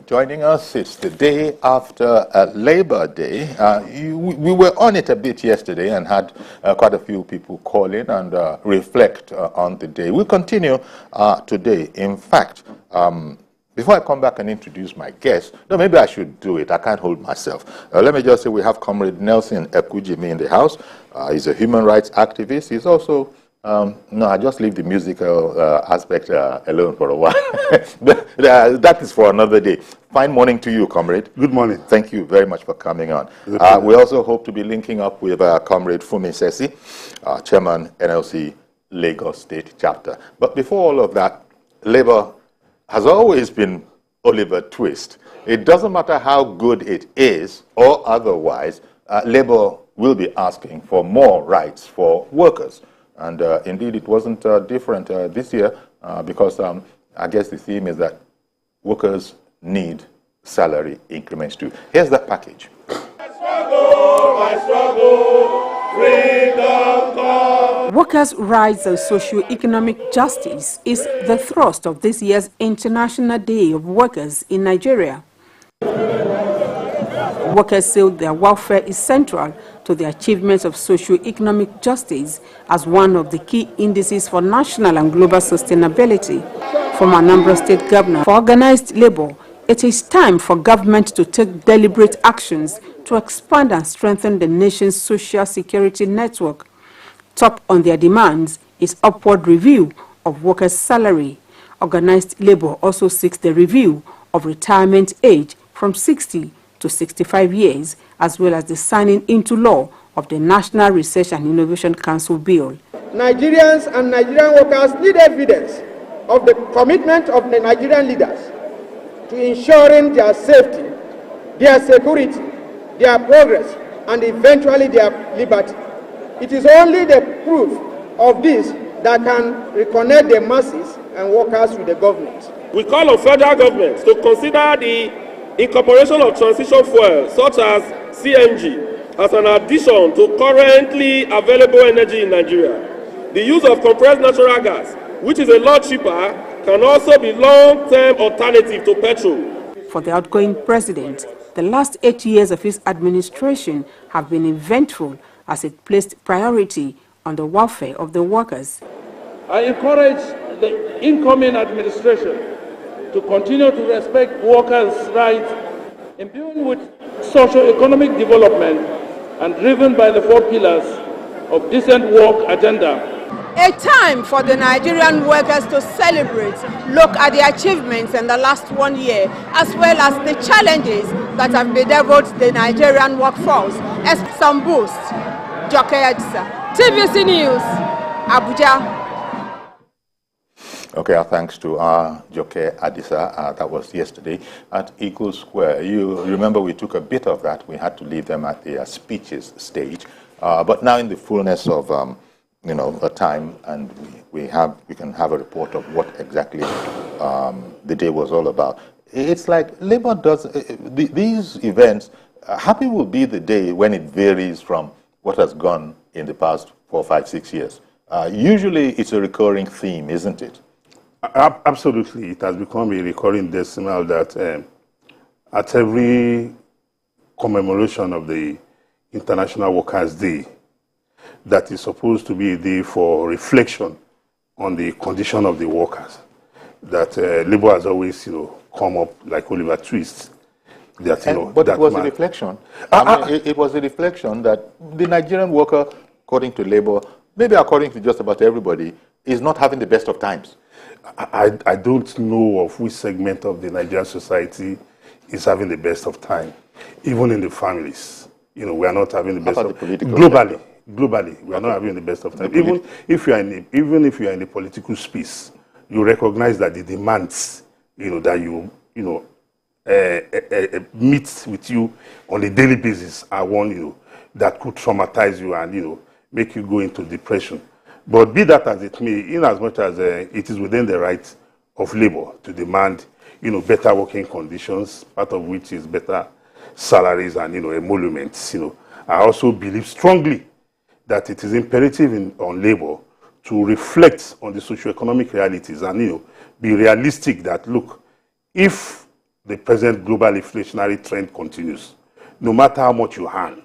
joining us. It's the day after Labor Day. We were on it a bit yesterday and had quite a few people call in and reflect on the day. We'll continue today. In fact, before I come back and introduce my guest, no, maybe I should do it. I can't hold myself. Let me just say we have Comrade Nelson Ekujimi in the house. He's a human rights activist. He's also no, I just leave the musical aspect alone for a while. That is for another day. Fine morning to you, comrade. Good morning. Thank you very much for coming on. We also hope to be linking up with Comrade Fumi Sesi, Chairman, NLC Lagos State Chapter. But before all of that, Labour has always been Oliver Twist. It doesn't matter how good it is or otherwise, Labour will be asking for more rights for workers. And indeed, it wasn't different this year because I guess the theme is that workers need salary increments too. Here's the package. My struggle, freedom come. Workers' rights and socio-economic justice is the thrust of this year's International Day of Workers in Nigeria. Workers say their welfare is central to the achievements of socio-economic justice as one of the key indices for national and global sustainability. From Anambra State Governor, for organized labor, it is time for government to take deliberate actions to expand and strengthen the nation's social security network. Top on their demands is upward review of workers' salary. Organized labor also seeks the review of retirement age from 60 to 65 years, as well as the signing into law of the National Research and Innovation Council Bill. Nigerians and Nigerian workers need evidence of the commitment of the Nigerian leaders to ensuring their safety, their security, their progress, and eventually their liberty. It is only the proof of this that can reconnect the masses and workers with the government. We call on federal governments to consider the incorporation of transition fuels such as CNG as an addition to currently available energy in Nigeria. The use of compressed natural gas, which is a lot cheaper, can also be long-term alternative to petrol. For the outgoing president, the last 8 years of his administration have been eventful as it placed priority on the welfare of the workers. I encourage the incoming administration to continue to respect workers' rights, imbued with socio-economic development and driven by the 4 pillars of decent work agenda. A time for the Nigerian workers to celebrate, look at the achievements in the last 1 year, as well as the challenges that have bedeviled the Nigerian workforce. As some boost, Joke Adisa, TVC News, Abuja. Okay, our thanks to Joke Adisa. That was yesterday at Eagle Square. You remember we took a bit of that. We had to leave them at the speeches stage. But now in the fullness of a time, and we can have a report of what exactly the day was all about. It's like Labour does these events. Happy will be the day when it varies from what has gone in the past 4, 5, 6 years. Usually it's a recurring theme, isn't it? Absolutely. It has become a recurring decimal that at every commemoration of the International Workers' Day, that is supposed to be a day for reflection on the condition of the workers, that Labour has always, come up like Oliver Twist. But it was a reflection. It was a reflection that the Nigerian worker, according to Labour, maybe according to just about everybody, is not having the best of times. I don't know of which segment of the Nigerian society is having the best of time. Even in the families, we are not having the best of time. Globally, we are not having the best of time. Even if you are in the political space, you recognize that the demands, that you meet with you on a daily basis are one, that could traumatize you and make you go into depression. But be that as it may, in as much as it is within the rights of Labour to demand, better working conditions, part of which is better salaries and, emoluments, I also believe strongly that it is imperative on Labour to reflect on the socio-economic realities and, be realistic that, look, if the present global inflationary trend continues, no matter how much you earn,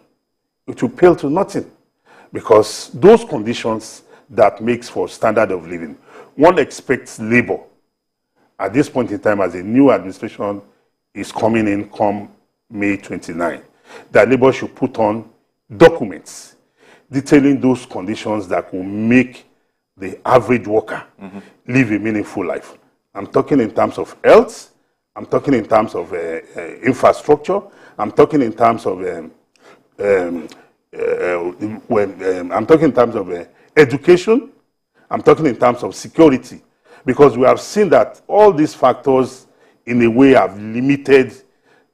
it will pale to nothing, because those conditions that makes for standard of living, one expects labor at this point in time, as a new administration is coming in come May 29, that labor should put on documents detailing those conditions that will make the average worker live a meaningful life. I'm talking in terms of health, I'm talking in terms of infrastructure, I'm talking in terms of I'm talking in terms of education, I'm talking in terms of security, because we have seen that all these factors in a way have limited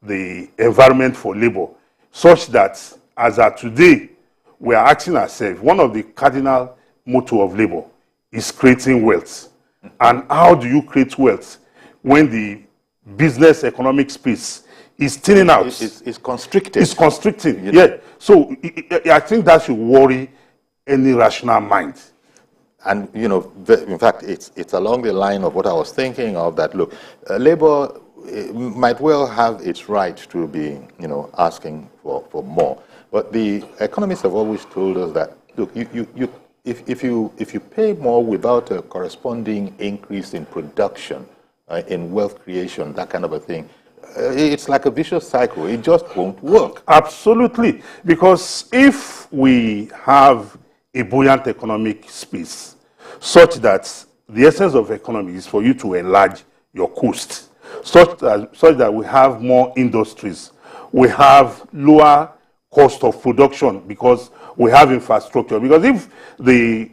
the environment for labor, such that as of today, we are asking ourselves, one of the cardinal motto of labor is creating wealth. And how do you create wealth when the business economic space is thinning out? It's constricted. It's constricting, you know? Yeah. So I think that should worry any rational mind. And, you know, in fact, it's along the line of what I was thinking of, that, look, labor might well have its right to be, you know, asking for more. But the economists have always told us that, look, if you pay more without a corresponding increase in production, in wealth creation, that kind of a thing, it's like a vicious cycle. It just won't work. Absolutely. Because if we have a buoyant economic space, such that the essence of economy is for you to enlarge your coast, such that we have more industries, we have lower cost of production because we have infrastructure. Because if the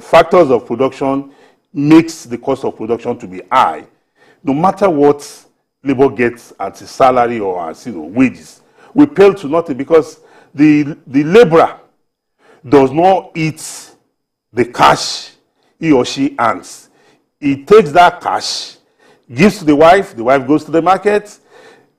factors of production makes the cost of production to be high, no matter what labor gets as a salary or as, you know, wages, we pale to nothing, because the laborer does not eat the cash he or she earns. He takes that cash, gives to the wife goes to the market,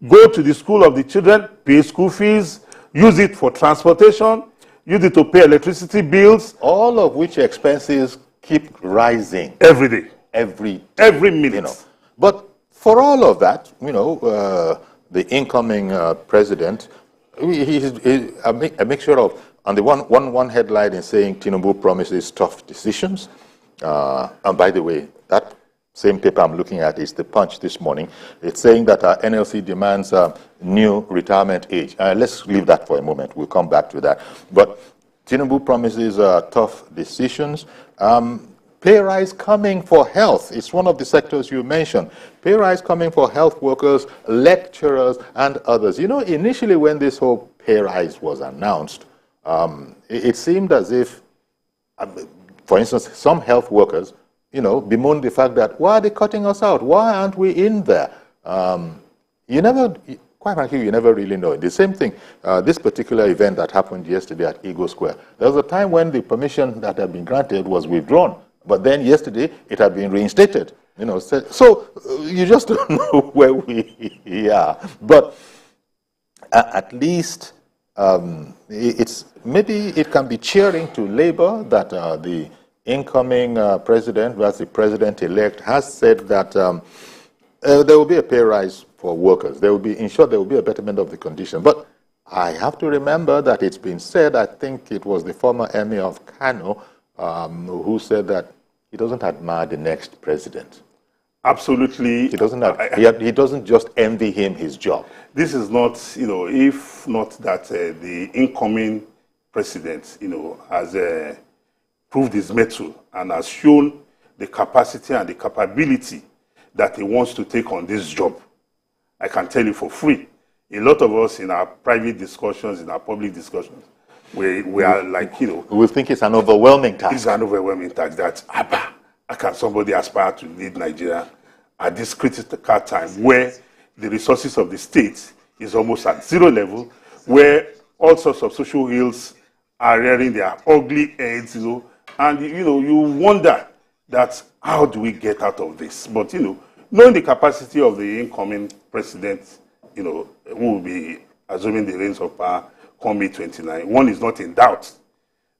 go to the school of the children, pay school fees, use it for transportation, use it to pay electricity bills. All of which expenses keep rising. Every day. Every minute. You know. But for all of that, you know, the incoming president, he's a mixture of, on the one headline is saying Tinubu promises tough decisions. And by the way, that same paper I'm looking at is The Punch this morning. It's saying that NLC demands a new retirement age. Let's leave that for a moment. We'll come back to that. But Tinubu promises tough decisions. Pay rise coming for health. It's one of the sectors you mentioned. Pay rise coming for health workers, lecturers, and others. You know, initially when this whole pay rise was announced, it seemed as if, for instance, some health workers, you know, bemoaned the fact that, why are they cutting us out? Why aren't we in there? Quite frankly, you never really know. The same thing, this particular event that happened yesterday at Eagle Square, there was a time when the permission that had been granted was withdrawn. But then yesterday, it had been reinstated. You know, so you just don't know where we are. But at least maybe it can be cheering to Labour that the incoming president, that's the president-elect, has said that there will be a pay rise for workers. There will be, in short, there will be a betterment of the condition. But I have to remember that it's been said, I think it was the former emir of Kano, who said that he doesn't admire the next president. Absolutely. He doesn't he doesn't just envy him his job. This is not, you know, if not that the incoming president, you know, has proved his mettle and has shown the capacity and the capability that he wants to take on this job. I can tell you for free, a lot of us in our private discussions, in our public discussions, we are like, you know, we think it's an overwhelming task. It's an overwhelming task that, how can somebody aspire to lead Nigeria at this critical time where the resources of the state is almost at zero level, where all sorts of social ills are rearing their ugly heads, you know, and, you know, you wonder that how do we get out of this? But, you know, knowing the capacity of the incoming president, you know, who will be assuming the reins of power come May 29, one is not in doubt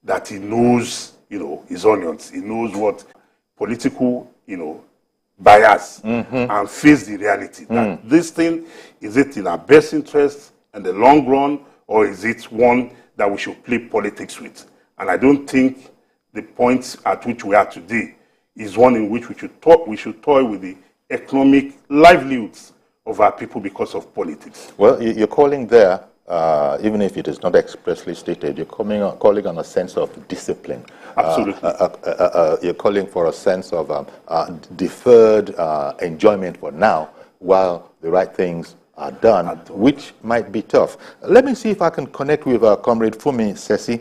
that he knows, you know, his onions. He knows what political, you know, bias and face the reality that this thing, is it in our best interest in the long run, or is it one that we should play politics with? And I don't think the point at which we are today is one in which we should toy with the economic livelihoods of our people because of politics. Well, you're calling there, even if it is not expressly stated, you're calling on a sense of discipline. Absolutely. You're calling for a sense of deferred enjoyment for now, while the right things are done, which might be tough. Let me see if I can connect with Comrade Fumi Sesi,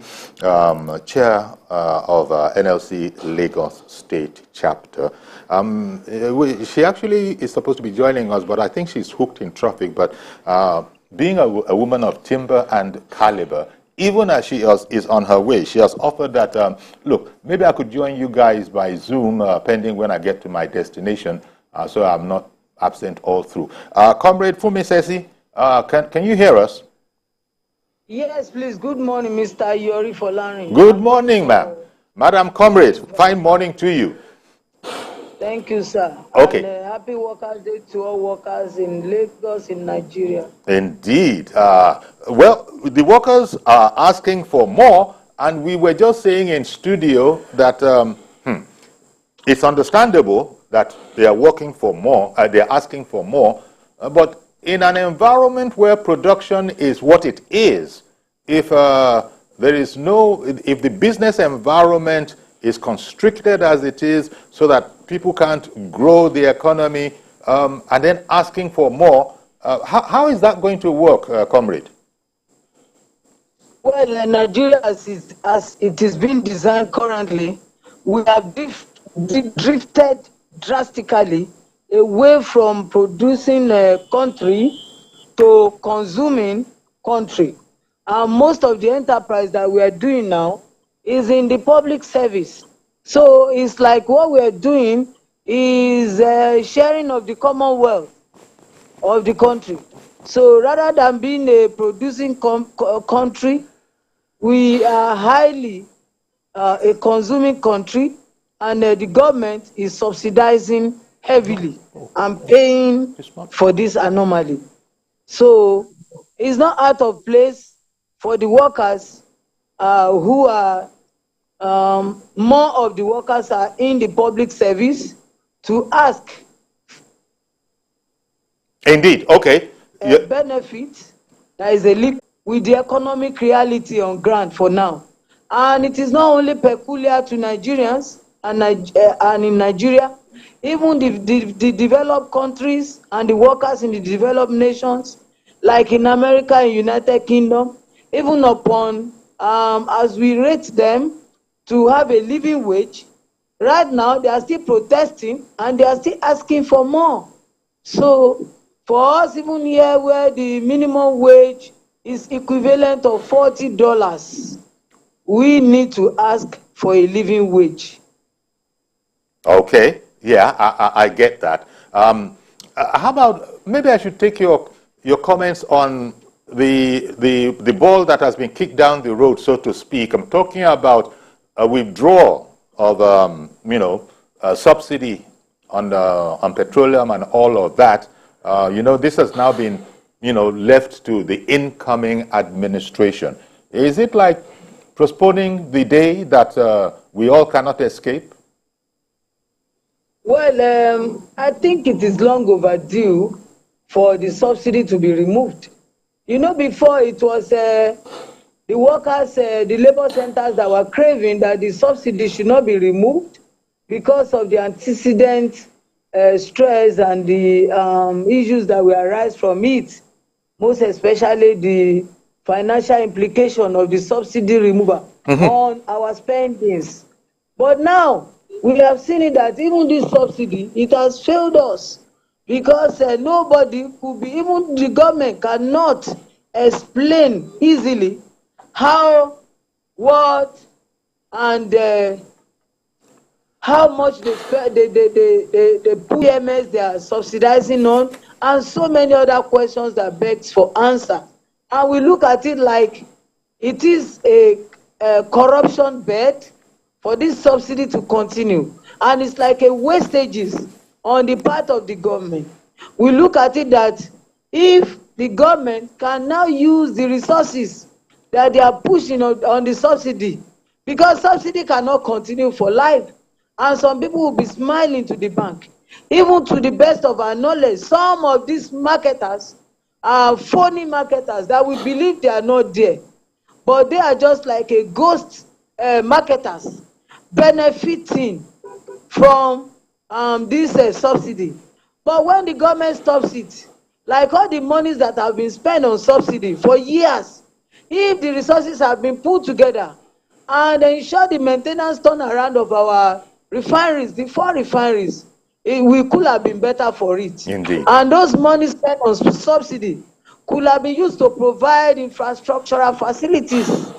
chair of NLC Lagos State Chapter. She actually is supposed to be joining us, but I think she's hooked in traffic. But being a woman of timber and caliber, even as she is on her way, she has offered that, look, maybe I could join you guys by Zoom, pending when I get to my destination, so I'm not absent all through. Comrade Fumi Sesi, can you hear us? Yes, please. Good morning, Mr. Yori Folarin. Good morning, ma'am. Madam Comrade, fine morning to you. Thank you, sir. Okay. And happy Workers' Day to all workers in Lagos, in Nigeria. Indeed. Well, the workers are asking for more, and we were just saying in studio that it's understandable that they are working for more, they're asking for more, but in an environment where production is what it is, if if the business environment is constricted as it is so that people can't grow the economy, and then asking for more, how is that going to work, comrade? Well, Nigeria, as it is being designed currently, we have drifted drastically away from producing a country to consuming country. And most of the enterprise that we are doing now is in the public service. So it's like what we are doing is sharing of the commonwealth of the country. So rather than being a producing country, we are highly a consuming country, and the government is subsidizing heavily and paying for this anomaly. So it's not out of place for the workers who are, more of the workers are in the public service to ask. Indeed, okay. Benefit, there is a leap with the economic reality on ground for now. And it is not only peculiar to Nigerians and in Nigeria, even the developed countries and the workers in the developed nations, like in America and United Kingdom, even upon, as we rate them to have a living wage, right now they are still protesting and they are still asking for more. So for us, even here where the minimum wage is equivalent of $40, we need to ask for a living wage. Okay, yeah, I get that. How about, maybe I should take your comments on the ball that has been kicked down the road, so to speak. I'm talking about a withdrawal of, subsidy on petroleum and all of that. This has now been, left to the incoming administration. Is it like postponing the day that we all cannot escape? Well, I think it is long overdue for the subsidy to be removed. Before it was the workers, the labor centers that were craving that the subsidy should not be removed because of the antecedent stress and the issues that will arise from it, most especially the financial implication of the subsidy removal on our spendings. But now, we have seen it that even this subsidy, it has failed us because nobody could be, even the government cannot explain easily how, what, and how much the PMS they are subsidizing on, and so many other questions that begs for answer. And we look at it like it is a corruption bed for this subsidy to continue, and it's like a wastages on the part of the government. We look at it that if the government can now use the resources that they are pushing on the subsidy, because subsidy cannot continue for life, and some people will be smiling to the bank. Even to the best of our knowledge, some of these marketers are phony marketers that we believe they are not there, but they are just like a ghost marketers benefiting from this subsidy. But when the government stops it, like all the monies that have been spent on subsidy for years, if the resources have been put together and ensure the maintenance turnaround of our refineries, the 4 refineries, we could have been better for it. Indeed. And those monies spent on subsidy could have been used to provide infrastructural facilities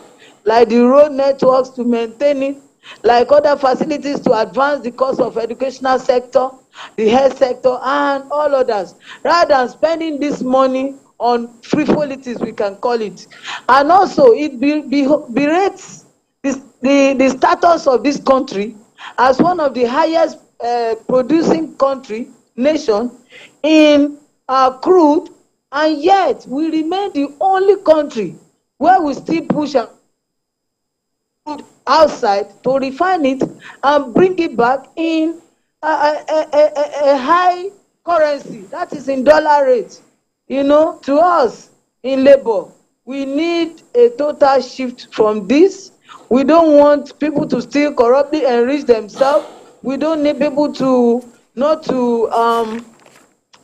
like the road networks to maintain it, like other facilities to advance the course of educational sector, the health sector, and all others, rather than spending this money on frivolities, we can call it. And also, it berates the status of this country as one of the highest producing nation in crude, and yet we remain the only country where we still push outside to refine it and bring it back in a high currency, that is in dollar rate. You know, to us in labor, we need a total shift from this. We don't want people to still corruptly enrich themselves. We don't need people to not to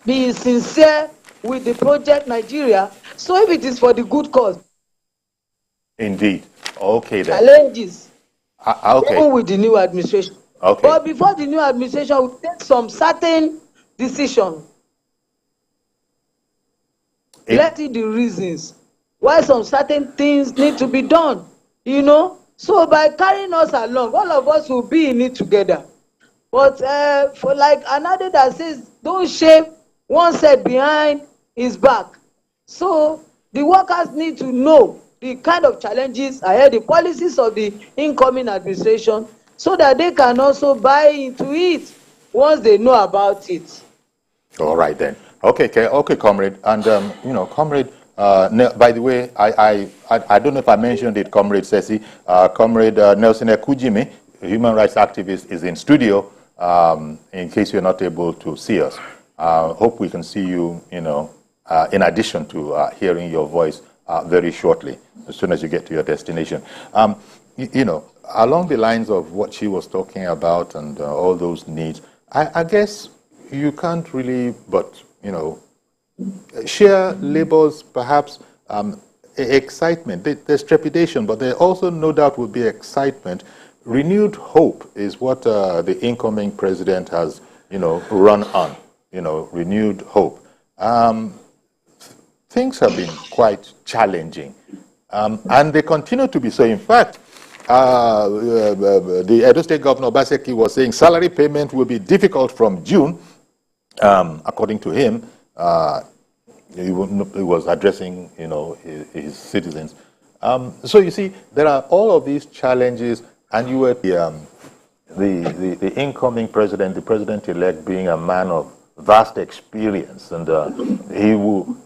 be sincere with the project Nigeria. So if it is for the good cause, Indeed. Okay then. challenges, Okay. even with the new administration. Okay. But before the new administration will take some certain decisions, let's see the reasons why some certain things need to be done, you know. So by carrying us along, all of us will be in it together. But for like another that says, don't shave one set behind his back. So the workers need to know the kind of challenges ahead, the policies of the incoming administration, so that they can also buy into it once they know about it. All right then. Okay, comrade. And you know, comrade. By the way, I don't know if I mentioned it, comrade Sesi. Comrade Nelson Ekujimi, a human rights activist, is in studio. In case you're not able to see us, hope we can see you. You know, in addition to hearing your voice very shortly, as soon as you get to your destination. You know, along the lines of what she was talking about and all those needs, I guess you can't really but, you know, share labor's perhaps excitement. There's trepidation, but there also no doubt will be excitement. Renewed hope is what the incoming president has, you know, run on, you know, renewed hope. Things have been quite challenging, and they continue to be so. In fact, the Edo State Governor Obaseki was saying salary payment will be difficult from June. According to him, he was addressing, you know, his citizens. So you see, there are all of these challenges, and you were the incoming president, the president-elect, being a man of vast experience, and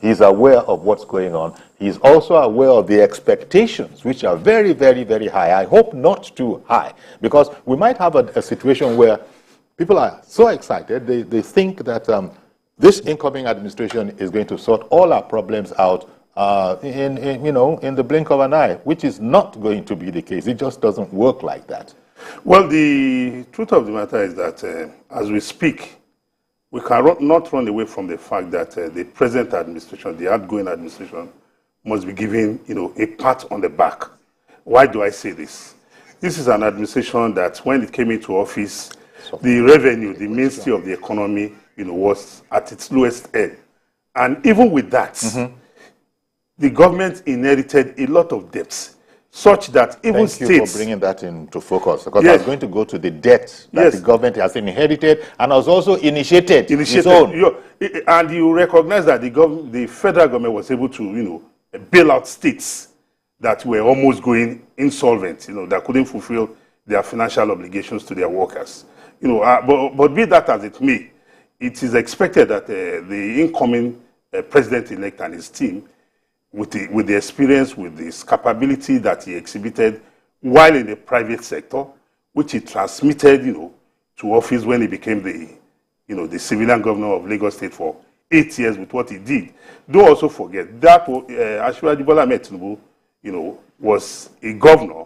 he's aware of what's going on. He's also aware of the expectations, which are very, very, very high. I hope not too high, because we might have a situation where people are so excited, they think that this incoming administration is going to sort all our problems out in the blink of an eye, which is not going to be the case. It just doesn't work like that. Well, the truth of the matter is that as we speak, we cannot not run away from the fact that the present administration, the outgoing administration, must be given, you know, a pat on the back. Why do I say this? This is an administration that, when it came into office, the revenue, the Ministry of the Economy, you know, was at its lowest end, and even with that, the government inherited a lot of debts, such that even states... Thank you for bringing that into focus, because I was going to go to the debt that the government has inherited and has also initiated its own. And you recognize that the federal government was able to, you know, bail out states that were almost going insolvent, you know, that couldn't fulfill their financial obligations to their workers. You know, but be that as it may, it is expected that the incoming president-elect and his team, with the experience, with his capability that he exhibited while in the private sector, which he transmitted, to office when he became the civilian governor of Lagos State for 8 years with what he did. Don't also forget that Asiwaju Bola Ahmed Tinubu, was a governor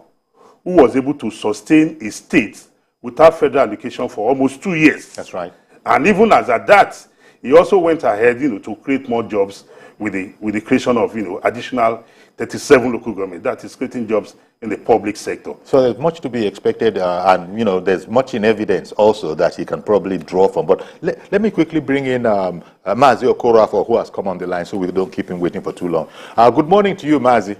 who was able to sustain a state without federal allocation for almost 2 years. That's right. And even as at that, he also went ahead, to create more jobs with the creation of, additional 37 local government. That is creating jobs in the public sector. So there's much to be expected, and there's much in evidence also that he can probably draw from. But let me quickly bring in Mazi Okorafor, who has come on the line, so we don't keep him waiting for too long. Good morning to you, Mazi.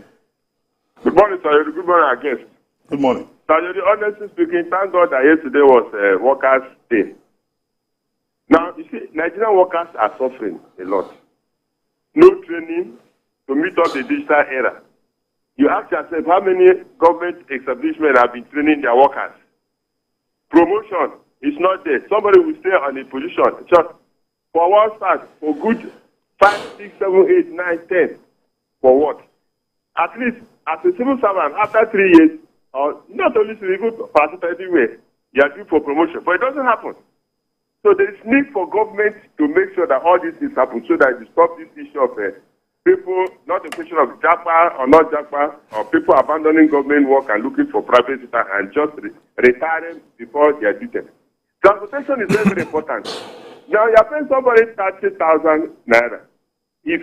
Good morning, sir. Good morning, I guess. Good morning. Sir, honestly speaking, thank God that yesterday was Workers' Day. Now, you see, Nigerian workers are suffering a lot. No training to meet up the digital era. You ask yourself how many government establishments have been training their workers. Promotion is not there. Somebody will stay on a position just for one start, for good 5, 6, 7, 8, 9, 10. For what? At least as a civil servant, after 3 years, or not only civil, participate anywhere, you are due for promotion. But it doesn't happen. So there is need for government to make sure that all these things happen so that you stop this issue of people, not a question of Japa or not Japa, or people abandoning government work and looking for private sector and just retiring before they are due. Transportation is very, very important. Now you are paying somebody 30,000 naira. If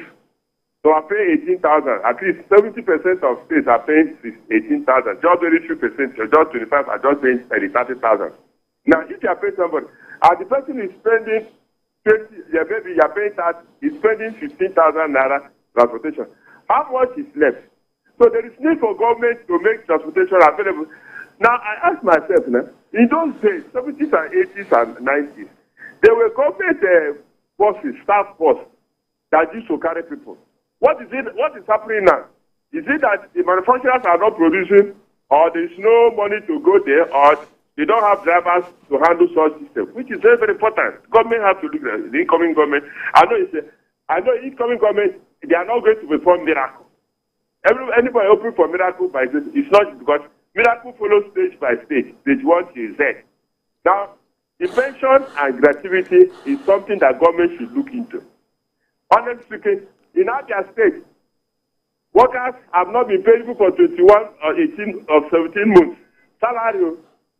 so, I pay 18,000. At least 70% of states are paying 18,000. Just very few percent, just 25 are just paying 30,000. Now, if you are paying somebody, and the person is spending 20, maybe you are paying that, he's spending 15,000 naira transportation. How much is left? So there is need for government to make transportation available. Now, I ask myself, in those days, 70s and 80s and 90s, there were government buses, staff bus, that used to carry people. What is happening now? Is it that the manufacturers are not producing, or there is no money to go there, or they don't have drivers to handle such systems, which is very, very important. Government has to look at the incoming government. I know incoming government, they are not going to perform miracle. Anybody open for miracle by this, it's not because miracle follows stage by stage. Stage 1 to Z. Now, the pension and gratuity is something that government should look into. Honestly speaking, in Abia State, workers have not been paid for 21 or 18 or 17 months. Salary,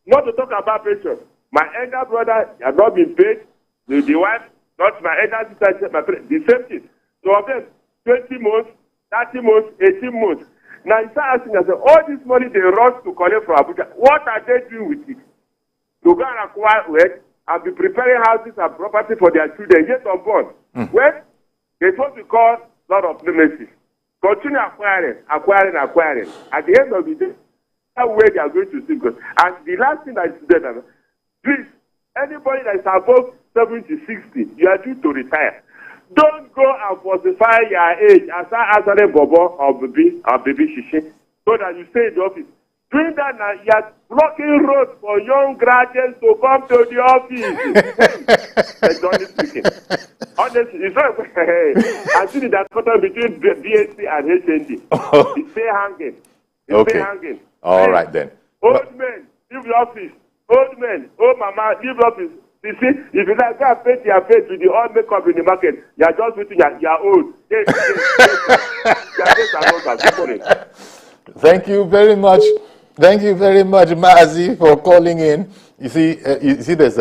not to talk about pension. My elder brother has not been paid. The wife, not my elder sister, the same thing. So of them, 20 months, 30 months, 18 months. Now you start asking yourself, all this money they rush to collect from Abuja, what are they doing with it? To go and acquire wealth and be preparing houses and property for their children, yet unborn. Well, they're supposed to call a lot of nemesis. Continue acquiring. At the end of the day, that way they are going to see God. And the last thing I said, please, anybody that is above 70, 60, you are due to retire. Don't go and falsify your age as a bobo or baby shishi, so that you stay in the office. Doing that now, you are blocking roads for young graduates to come to the office. That's honestly speaking. Honestly, it's not. I see that pattern between BSc and HND. It's still hanging. Okay. All right then. Old men, leave the office. Old men, old mama, leave the office. You see, if you like to paint your face with the old makeup in the market, you are just waiting, you are old. Thank you very much. Thank you very much, Mazi, for calling in. You see, there's